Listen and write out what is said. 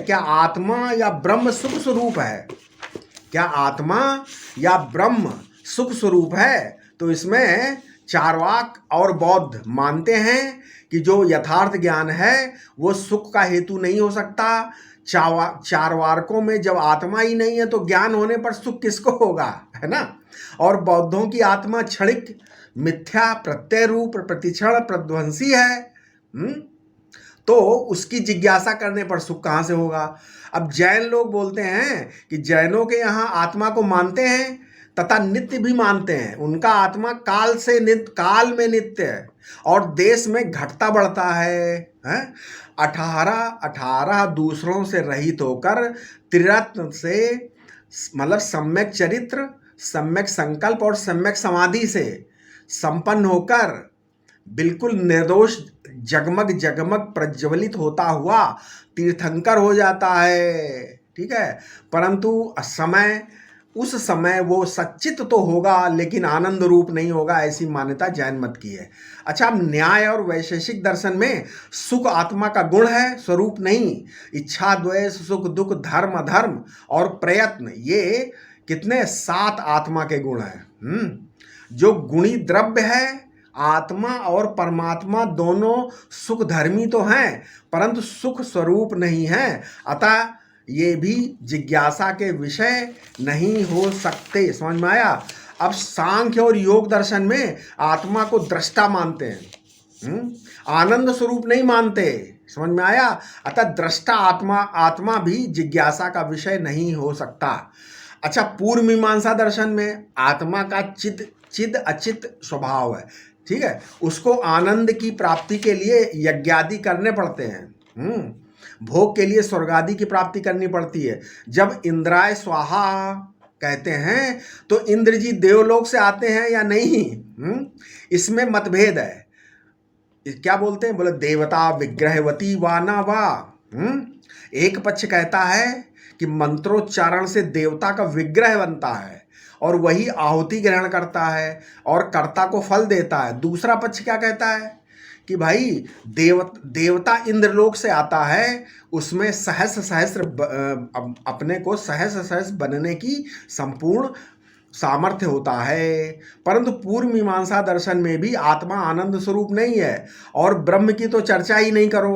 क्या आत्मा या ब्रह्म सुख स्वरूप है? क्या आत्मा या ब्रह्म सुख स्वरूप है? तो इसमें चार्वाक और बौद्ध मानते हैं कि जो यथार्थ ज्ञान है वो सुख का हेतु नहीं हो सकता। चारवाकों में जब आत्मा ही नहीं है तो ज्ञान होने पर सुख किसको होगा, है ना। और बौद्धों की आत्मा क्षणिक मिथ्या प्रत्यय रूप प्रतिक्षण प्रध्वंसी है। तो उसकी जिज्ञासा करने पर सुख कहाँ से होगा। अब जैन लोग बोलते हैं कि जैनों के यहाँ आत्मा को मानते हैं तथा नित्य भी मानते हैं। उनका आत्मा काल में नित्य है और देश में घटता बढ़ता है, हैं? 18 दूसरों से रहित होकर त्रिरत्न से मतलब सम्यक चरित्र, सम्यक संकल्प और सम्यक समाधि से संपन्न होकर बिल्कुल निर्दोष जगमग जगमग प्रज्वलित होता हुआ तीर्थंकर हो जाता है, ठीक है। परंतु उस समय वो सच्चित तो होगा लेकिन आनंद रूप नहीं होगा, ऐसी मान्यता जैन मत की है। अच्छा, अब न्याय और वैशेषिक दर्शन में सुख आत्मा का गुण है, स्वरूप नहीं। इच्छा द्वेष सुख दुख धर्म अधर्म और प्रयत्न, ये कितने 7 आत्मा के गुण हैं। जो गुणी द्रव्य है, आत्मा और परमात्मा दोनों सुख धर्मी तो हैं परंतु सुख स्वरूप नहीं है, अतः ये भी जिज्ञासा के विषय नहीं हो सकते। समझ में आया। अब सांख्य और योग दर्शन में आत्मा को दृष्टा मानते हैं, आनंद स्वरूप नहीं मानते। समझ में आया। अतः दृष्टा आत्मा भी जिज्ञासा का विषय नहीं हो सकता। अच्छा, पूर्व मीमांसा दर्शन में आत्मा का चिद अचित स्वभाव है, ठीक है। उसको आनंद की प्राप्ति के लिए यज्ञादि करने पड़ते हैं, भोग के लिए स्वर्ग आदि की प्राप्ति करनी पड़ती है। जब इंद्राय स्वाहा कहते हैं तो इंद्र जी देवलोक से आते हैं या नहीं, इसमें मतभेद है। क्या बोलते हैं, बोले देवता विग्रहवती वा ना वा। एक पक्ष कहता है कि मंत्रोच्चारण से देवता का विग्रह बनता है और वही आहुति ग्रहण करता है और कर्ता को फल देता है। दूसरा पक्ष क्या कहता है कि भाई देवता इंद्रलोक से आता है, उसमें सहस्र अपने को सहस्र बनने की संपूर्ण सामर्थ्य होता है। परंतु पूर्व मीमांसा दर्शन में भी आत्मा आनंद स्वरूप नहीं है और ब्रह्म की तो चर्चा ही नहीं करो।